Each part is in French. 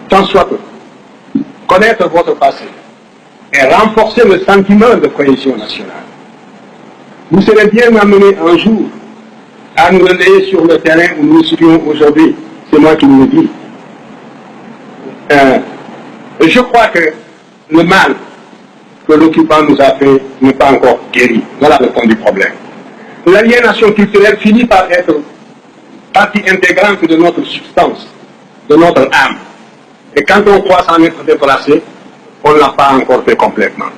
tant soit peu, connaître votre passé et renforcer le sentiment de cohésion nationale. Vous serez bien amené un jour à nous relayer sur le terrain où nous nous situons aujourd'hui. C'est moi qui vous le dis. Je crois que le mal que l'occupant nous a fait n'est pas encore guéri. Voilà le fond du problème. L'aliénation culturelle finit par être partie intégrante de notre substance, de notre âme. Et quand on croit s'en être déplacé, on ne l'a pas encore fait complètement.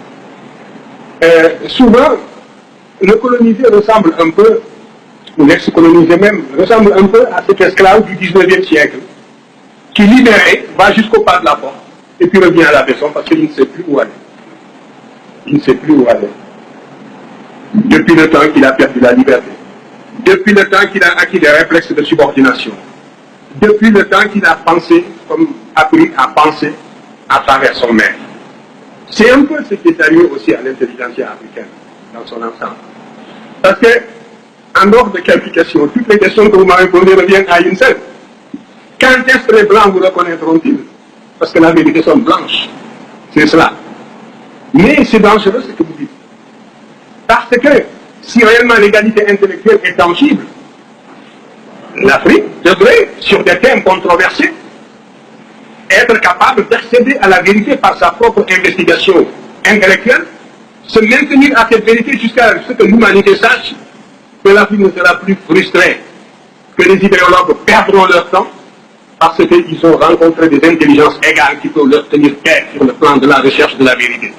Souvent, le colonisé ressemble un peu, ou l'ex-colonisé même, ressemble un peu à cet esclave du 19e siècle, qui libéré va jusqu'au pas de la porte, et puis revient à la maison parce qu'il ne sait plus où aller. Il ne sait plus où aller. Depuis le temps qu'il a perdu la liberté. Depuis le temps qu'il a acquis des réflexes de subordination. Depuis le temps qu'il a pensé, comme appris à penser à travers son maître. C'est un peu ce qui est arrivé aussi à l'intelligentsia africaine, dans son ensemble. Parce que, en dehors de quelques questions, toutes les questions que vous m'avez posées reviennent à une seule. Quand est-ce que les Blancs vous reconnaîtront-ils? Parce que la vérité sont blanches. C'est cela. Mais c'est dangereux ce que vous dites. Parce que, si réellement l'égalité intellectuelle est tangible, l'Afrique devrait, sur des thèmes controversés, être capable d'accéder à la vérité par sa propre investigation intellectuelle, se maintenir à cette vérité jusqu'à ce que l'humanité sache que l'Afrique ne sera plus frustrée, que les idéologues perdront leur temps, parce qu'ils ont rencontré des intelligences égales qui peuvent leur tenir tête sur le plan de la recherche de la vérité.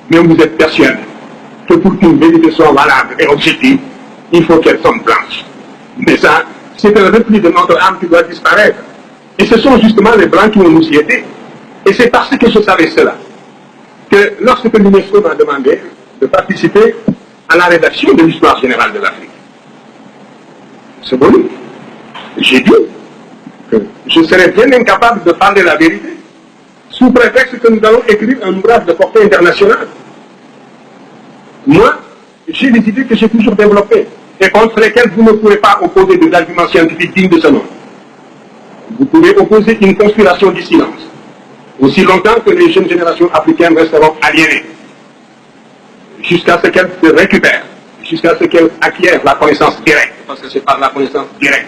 Mais vous êtes persuadé que pour qu'une vérité soit valable et objective, il faut qu'elle soit blanche. Mais ça, c'est un repli de notre âme qui doit disparaître. Et ce sont justement les Blancs qui vont nous y aider. Et c'est parce que je savais cela que lorsque l'UNESCO m'a demandé de participer à la rédaction de l'histoire générale de l'Afrique, c'est bon, j'ai dit que je serais bien incapable de parler la vérité sous prétexte que nous allons écrire un ouvrage de portée internationale. Moi, j'ai des idées que j'ai toujours développées et contre lesquelles vous ne pouvez pas opposer des arguments scientifiques dignes de ce nom. Vous pouvez opposer une conspiration du silence, aussi longtemps que les jeunes générations africaines resteront aliénées, jusqu'à ce qu'elles se récupèrent, jusqu'à ce qu'elles acquièrent la connaissance directe, parce que c'est par la connaissance directe,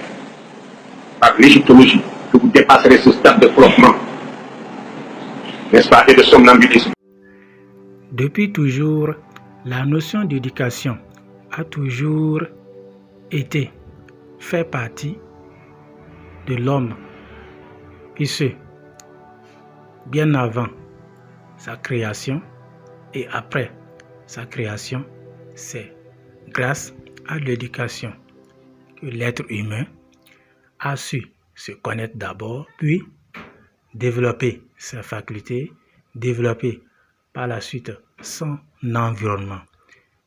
par l'égyptologie, que vous dépasserez ce stade de flottement, n'est-ce pas, et de somnambulisme. Depuis toujours, la notion d'éducation a toujours été, fait partie de l'homme, et ce, bien avant sa création et après sa création, c'est grâce à l'éducation que l'être humain a su se connaître d'abord, puis développer ses facultés, développer par la suite son environnement.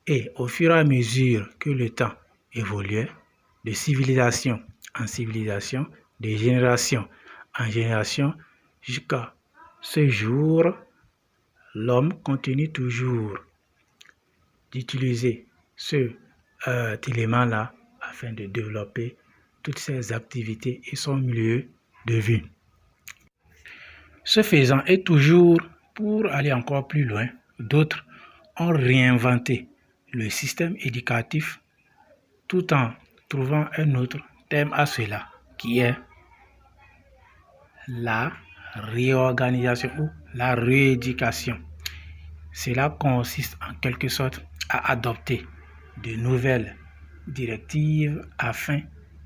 Et au fur et à mesure que le temps évoluait, de civilisation en civilisation, de génération en génération, jusqu'à ce jour, l'homme continue toujours d'utiliser cet élément-là afin de développer toutes ses activités et son milieu de vie. Ce faisant, et toujours pour aller encore plus loin, d'autres ont réinventé le système éducatif tout en trouvant un autre thème à cela, qui est la réorganisation ou la rééducation. Cela consiste en quelque sorte à adopter de nouvelles directives afin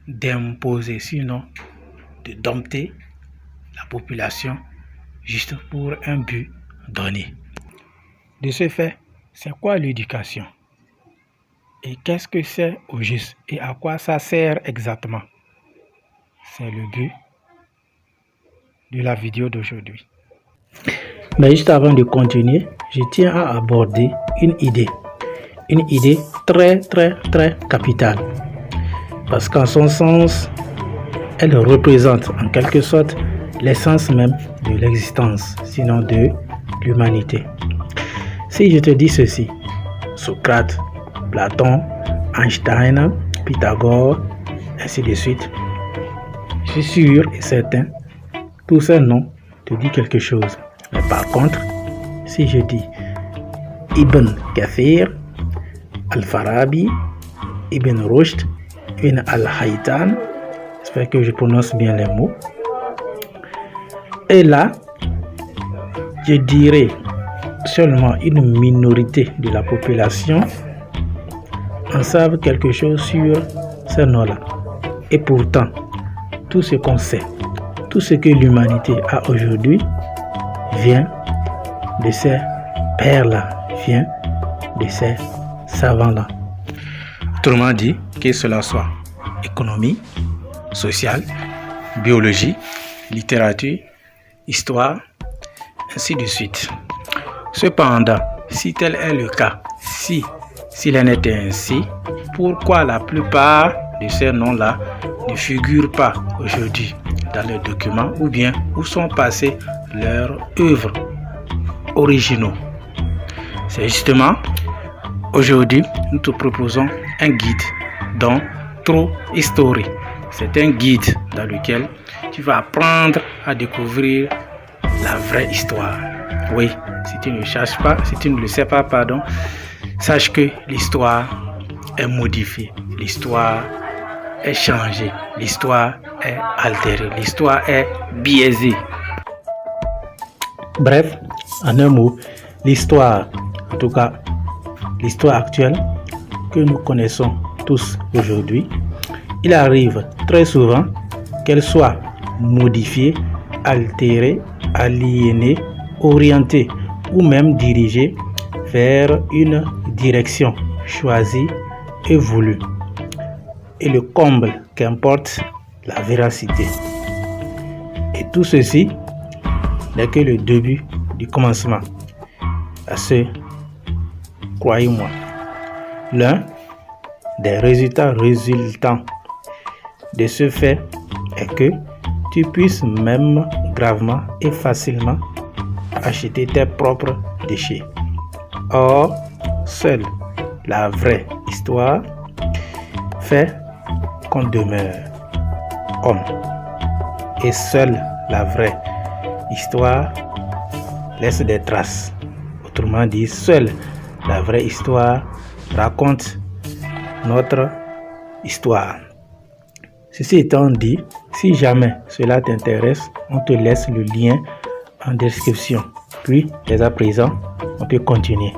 d'imposer, sinon de dompter la population juste pour un but donné. De ce fait, c'est quoi l'éducation? Et qu'est-ce que c'est au juste? Et à quoi ça sert exactement? C'est le but de la vidéo d'aujourd'hui. Mais juste avant de continuer, je tiens à aborder une idée très capitale. Parce qu'en son sens, elle représente en quelque sorte l'essence même de l'existence, sinon de l'humanité. Si je te dis ceci, Socrate, Platon, Einstein, Pythagore, ainsi de suite, je suis sûr et certain, tous ces noms te dit quelque chose. Mais par contre, si je dis Ibn Kathir, Al-Farabi, Ibn Rushd, Ibn Al-Haytham, j'espère que je prononce bien les mots. Et là, je dirais seulement une minorité de la population en savent quelque chose sur ces noms-là. Et pourtant, tout ce qu'on sait, tout ce que l'humanité a aujourd'hui vient de ces pères-là, vient de ces savants-là. Autrement dit, que cela soit économie, sociale, biologie, littérature, histoire, ainsi de suite. Cependant, si tel est le cas, s'il en était ainsi, pourquoi la plupart de ces noms-là ne figurent pas aujourd'hui dans les documents ou bien où sont passées leurs œuvres originaux? C'est justement aujourd'hui, nous te proposons un guide dans True History. C'est un guide dans lequel tu vas apprendre à découvrir la vraie histoire. Oui, si tu ne cherches pas, si tu ne le sais pas, pardon, sache que l'histoire est modifiée, l'histoire est changée, l'histoire est altérée, l'histoire est biaisée. Bref, en un mot, l'histoire, en tout cas l'histoire actuelle que nous connaissons tous aujourd'hui, il arrive très souvent qu'elle soit modifiée, altérée, aliénée, orientée ou même dirigée vers une direction choisie et voulue. Et le comble qu'importe la véracité. Et tout ceci n'est que le début du commencement. À ce, croyez-moi, l'un des résultats résultants de ce fait est que tu puisses même gravement et facilement acheter tes propres déchets. Or, seule la vraie histoire fait qu'on demeure homme. Et seule la vraie histoire laisse des traces. Autrement dit, seule la vraie histoire raconte notre histoire. Ceci étant dit, si jamais cela t'intéresse, on te laisse le lien en description. Puis, dès à présent, on peut continuer.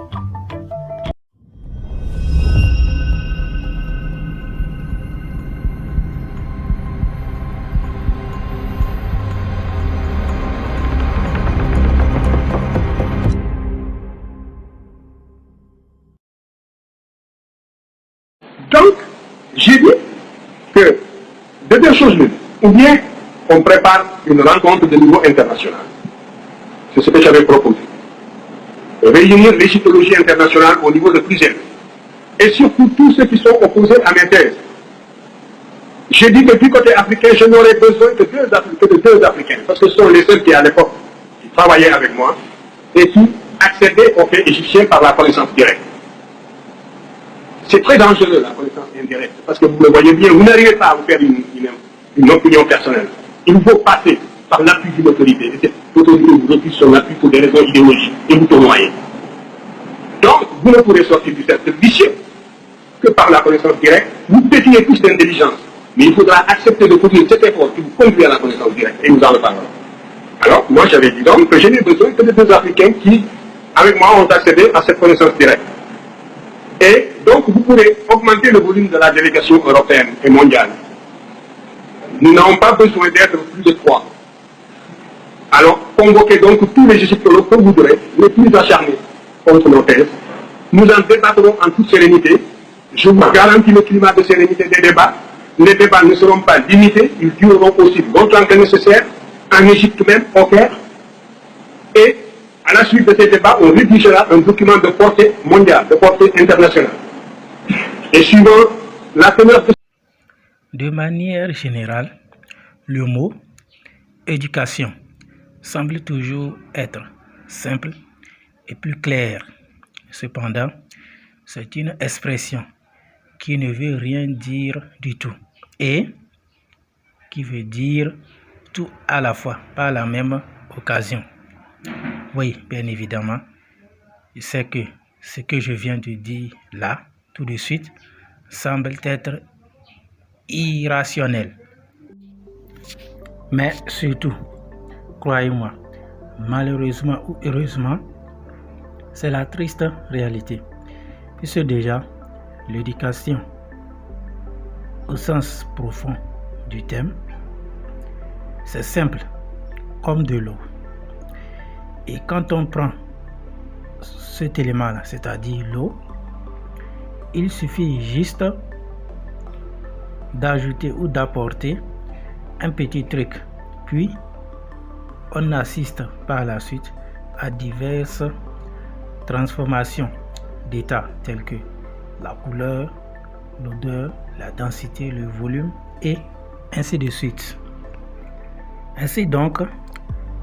Donc, j'ai dit que de deux choses l'une, ou bien on prépare une rencontre de niveau international. C'est ce que j'avais proposé. Réunir l'égyptologie internationale au niveau le plus élevé. Et surtout tous ceux qui sont opposés à mes thèses. J'ai dit que du côté africain, je n'aurais besoin que de deux Africains, parce que ce sont les seuls qui, à l'époque, qui travaillaient avec moi et qui accédaient aux faits égyptiens par la connaissance directe. C'est très dangereux, la connaissance indirecte, parce que vous le voyez bien, vous n'arrivez pas à vous faire une opinion personnelle. Il vous faut passer par l'appui d'une autorité, et cette autorité vous refuse son appui pour des raisons idéologiques, et vous tournoyez. Donc, vous ne pourrez sortir du cercle vicieux que par la connaissance directe. Vous pétillez tous d'intelligence, mais il faudra accepter de fournir cet effort qui vous conduit à la connaissance directe, et nous en reparlerons. Alors, moi j'avais dit donc que je n'ai besoin que de deux Africains qui, avec moi, ont accédé à cette connaissance directe. Et donc, vous pourrez augmenter le volume de la délégation européenne et mondiale. Nous n'avons pas besoin d'être plus de 3. Alors, convoquez donc tous les égyptologues que vous voudrez, les plus acharnés contre nos thèses. Nous en débattrons en toute sérénité. Je vous garantis le climat de sérénité des débats. Les débats ne seront pas limités, ils dureront aussi longtemps que nécessaire, en Égypte même, au Caire. Et à la suite de ces débats, on rédigera un document de portée mondiale, de portée internationale. Et suivant la teneur de manière générale, le mot éducation semble toujours être simple et plus clair. Cependant, c'est une expression qui ne veut rien dire du tout et qui veut dire tout à la fois par la même occasion. Oui, bien évidemment, je sais que ce que je viens de dire là, tout de suite, semble être irrationnel. Mais surtout, croyez-moi, malheureusement ou heureusement, c'est la triste réalité. Puisque déjà, l'éducation, au sens profond du terme, c'est simple comme de l'eau. Et quand on prend cet élément-là, c'est-à-dire l'eau, il suffit juste d'ajouter ou d'apporter un petit truc. Puis, on assiste par la suite à diverses transformations d'état telles que la couleur, l'odeur, la densité, le volume et ainsi de suite. Ainsi donc,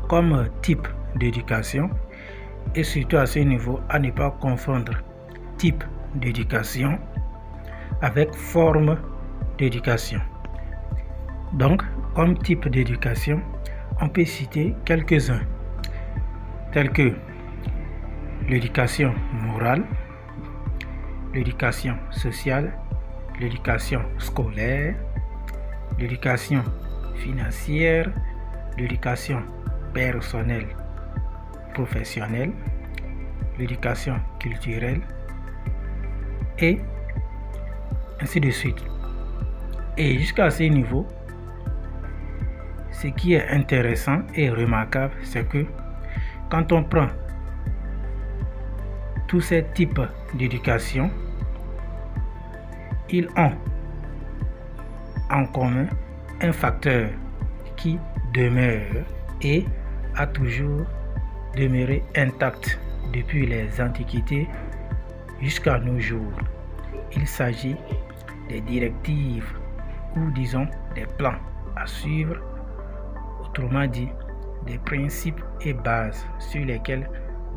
comme type d'éducation, et surtout à ce niveau, à ne pas confondre type d'éducation avec forme d'éducation. Donc, comme type d'éducation, on peut citer quelques-uns, tels que l'éducation morale, l'éducation sociale, l'éducation scolaire, l'éducation financière, l'éducation personnelle, professionnelle, l'éducation culturelle, et ainsi de suite. Et jusqu'à ce niveau, ce qui est intéressant et remarquable, c'est que quand on prend tous ces types d'éducation, ils ont en commun un facteur qui demeure et a toujours demeuré intact depuis les antiquités jusqu'à nos jours. Il s'agit des directives ou disons des plans à suivre, autrement dit des principes et bases sur lesquels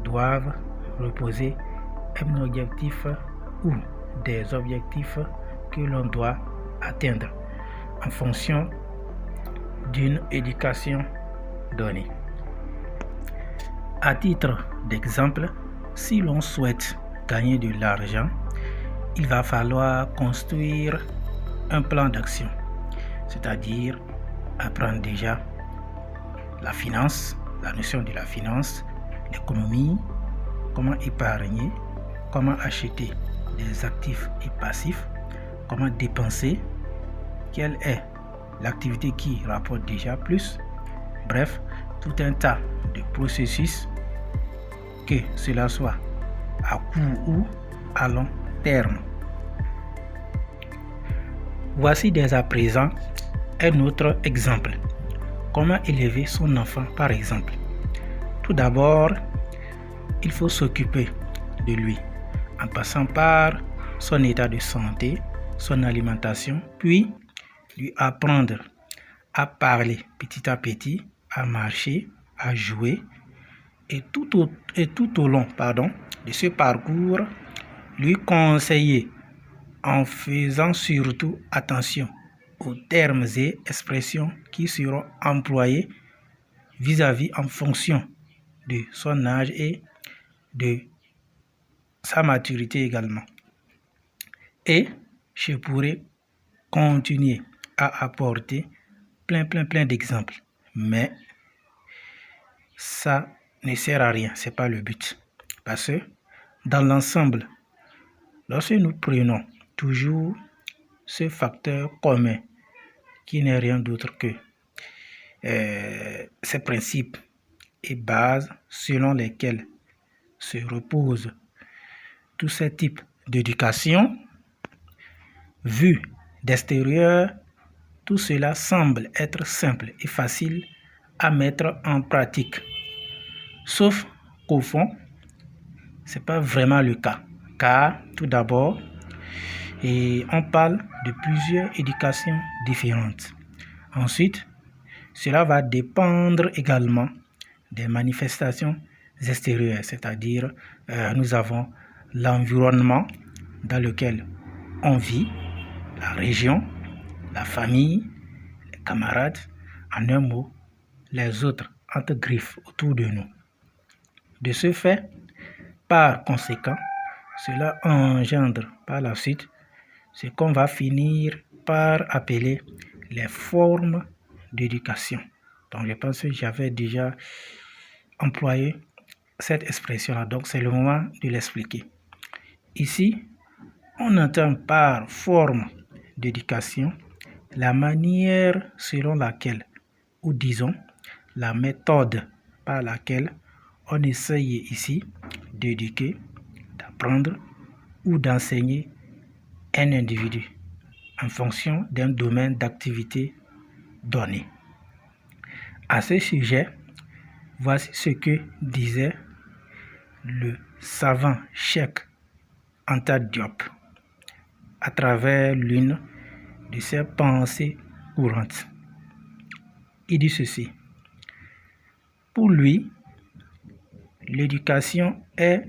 doivent reposer un objectif ou des objectifs que l'on doit atteindre en fonction d'une éducation donnée. À titre d'exemple, si l'on souhaite gagner de l'argent, il va falloir construire un plan d'action, c'est-à-dire apprendre déjà la finance, la notion de la finance, l'économie, comment épargner, comment acheter des actifs et passifs, comment dépenser, quelle est l'activité qui rapporte déjà plus, bref, tout un tas de processus, que cela soit à court ou à long terme. Voici dès à présent un autre exemple. Comment élever son enfant, par exemple. Tout d'abord, il faut s'occuper de lui en passant par son état de santé, son alimentation, puis lui apprendre à parler petit à petit, à marcher, à jouer, et tout au long de ce parcours, lui conseiller en faisant surtout attention aux termes et expressions qui seront employés vis-à-vis en fonction de son âge et de sa maturité également. Et je pourrais continuer à apporter plein d'exemples, mais ça ne sert à rien, c'est pas le but. Parce que dans l'ensemble, lorsque nous prenons toujours ce facteur commun qui n'est rien d'autre que ces principes et bases selon lesquels se reposent tous ces types d'éducation, vu d'extérieur, tout cela semble être simple et facile à mettre en pratique. Sauf qu'au fond, ce n'est pas vraiment le cas. Car, tout d'abord, on parle de plusieurs éducations différentes. Ensuite, cela va dépendre également des manifestations extérieures, c'est-à-dire nous avons l'environnement dans lequel on vit, la région, la famille, les camarades, en un mot, les autres entre griffes autour de nous. De ce fait, par conséquent, cela engendre par la suite ce qu'on va finir par appeler les formes d'éducation. Donc je pense que j'avais déjà employé cette expression-là, donc c'est le moment de l'expliquer. Ici, on entend par forme d'éducation la manière selon laquelle, ou disons, la méthode par laquelle on essaye ici d'éduquer, d'apprendre ou d'enseigner un individu en fonction d'un domaine d'activité donné. À ce sujet, voici ce que disait le savant Cheikh Anta Diop à travers l'une de ses pensées courantes. Il dit ceci: pour lui, l'éducation est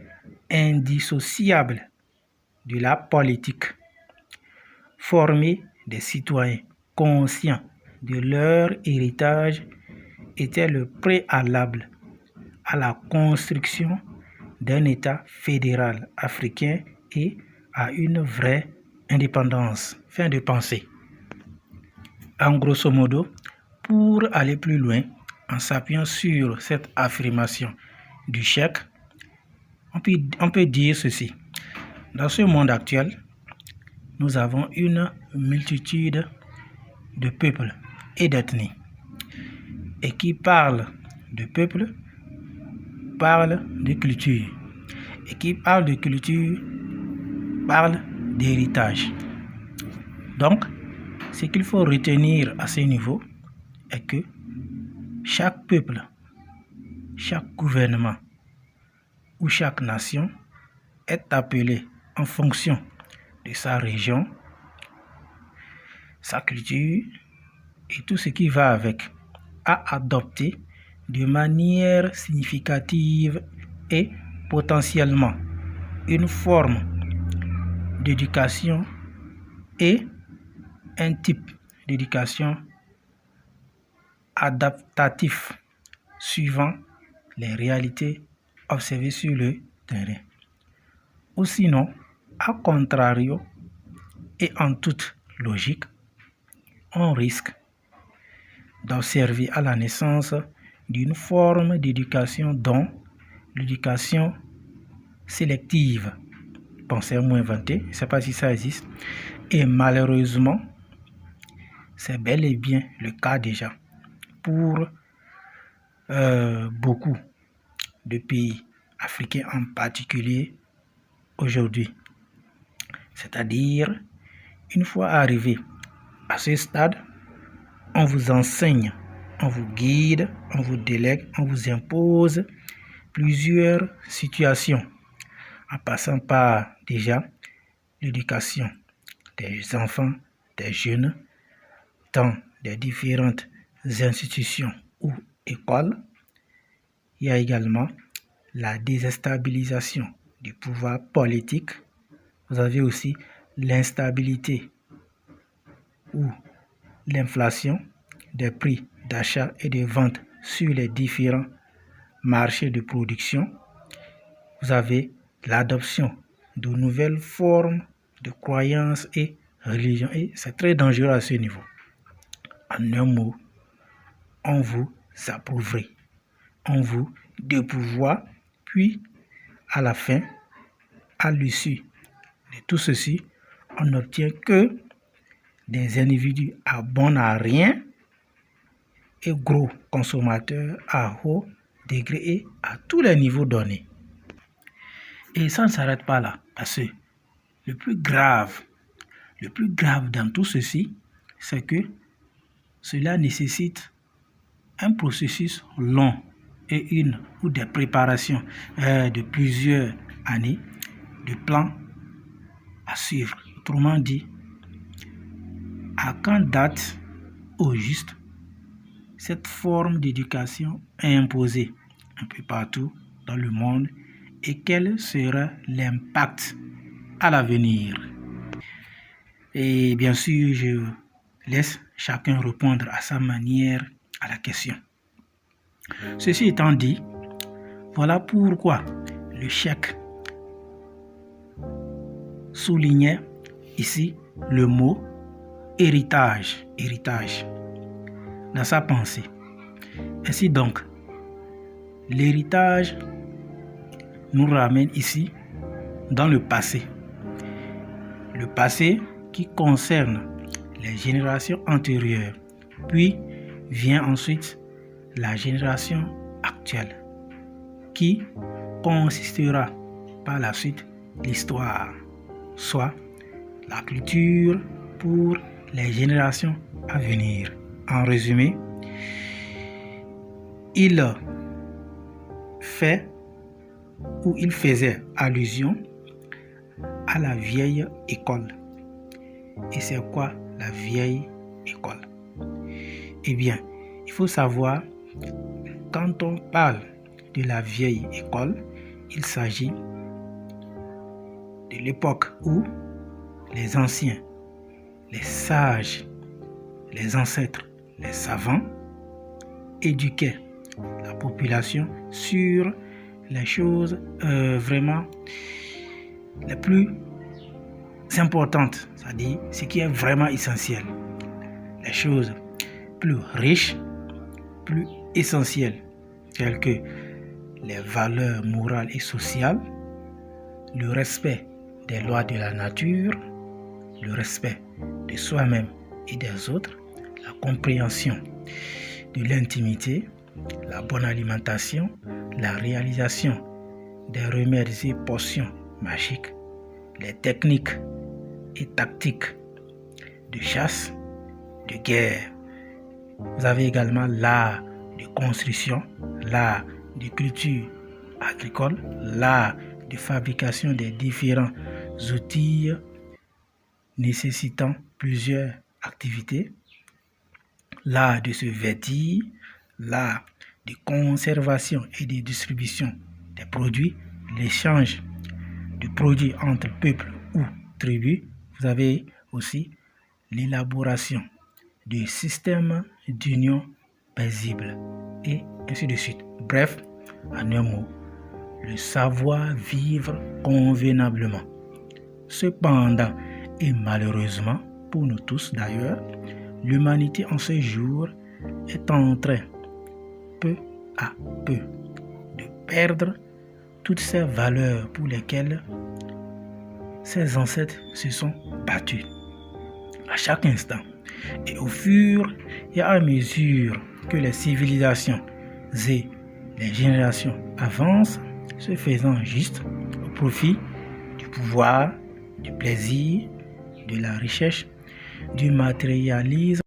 indissociable de la politique. Former des citoyens conscients de leur héritage était le préalable à la construction d'un État fédéral africain et à une vraie indépendance. Fin de pensée. En grosso modo, pour aller plus loin, en s'appuyant sur cette affirmation du Cheikh, on peut dire ceci. Dans ce monde actuel, nous avons une multitude de peuples et d'ethnies. Et qui parle de peuple, parle de culture. Et qui parle de culture, parle d'héritage. Donc, ce qu'il faut retenir à ce niveau est que chaque peuple, chaque gouvernement ou chaque nation est appelé en fonction de sa région, sa culture et tout ce qui va avec, à adopter de manière significative et potentiellement une forme d'éducation et un type d'éducation adaptatif suivant les réalités observées sur le terrain. Ou sinon, à contrario, et en toute logique, on risque d'observer à la naissance d'une forme d'éducation dont l'éducation sélective, bon, c'est un mot inventé, je ne sais pas si ça existe, et malheureusement, c'est bel et bien le cas déjà pour beaucoup de pays africains en particulier aujourd'hui. C'est-à-dire, une fois arrivé à ce stade, on vous enseigne, on vous guide, on vous délègue, on vous impose plusieurs situations, en passant par déjà l'éducation des enfants, des jeunes, dans des différentes institutions ou écoles. Il y a également la déstabilisation du pouvoir politique. Vous avez aussi l'instabilité ou l'inflation des prix d'achat et de vente sur les différents marchés de production. Vous avez l'adoption de nouvelles formes de croyances et religions. Et c'est très dangereux à ce niveau. En un mot, on vous approuverait, on vous dépouvoie, puis à la fin, à l'issue de tout ceci, on n'obtient que des individus à bon à rien et gros consommateurs à haut degré et à tous les niveaux donnés. Et ça ne s'arrête pas là, parce que le plus grave dans tout ceci, c'est que cela nécessite un processus long et une ou des préparations de plusieurs années de plans à suivre. Autrement dit, à quand date au juste cette forme d'éducation est imposée un peu partout dans le monde et quel sera l'impact à l'avenir? Et bien sûr, je laisse chacun répondre à sa manière à la question. Ceci étant dit, voilà pourquoi le cheikh soulignait ici le mot héritage dans sa pensée. Ainsi donc, l'héritage nous ramène ici dans le passé. Le passé qui concerne les générations antérieures, puis vient ensuite la génération actuelle, qui consistera par la suite l'histoire, soit la culture pour les générations à venir. En résumé, il faisait allusion à la vieille école. Et c'est quoi la vieille école? Eh bien, il faut savoir, quand on parle de la vieille école, il s'agit de l'époque où les anciens, les sages, les ancêtres, les savants éduquaient la population sur les choses vraiment les plus importantes, c'est-à-dire ce qui est vraiment essentiel, les choses plus riches, plus essentielles, telles que les valeurs morales et sociales, le respect des lois de la nature, le respect de soi-même et des autres, la compréhension de l'intimité, la bonne alimentation, la réalisation des remèdes et potions magiques, les techniques et tactiques de chasse, de guerre. Vous avez également l'art de construction, l'art de culture agricole, l'art de fabrication des différents outils nécessitant plusieurs activités, l'art de se vêtir, l'art de conservation et de distribution des produits, l'échange de produits entre peuples ou tribus. Vous avez aussi l'élaboration de systèmes d'union paisible et ainsi de suite. Bref, en un mot, le savoir-vivre convenablement. Cependant, et malheureusement pour nous tous d'ailleurs, l'humanité en ce jour est en train, peu à peu, de perdre toutes ces valeurs pour lesquelles ses ancêtres se sont battus à chaque instant. Et au fur et à mesure que les civilisations et les générations avancent, se faisant juste au profit du pouvoir, du plaisir, de la recherche, du matérialisme,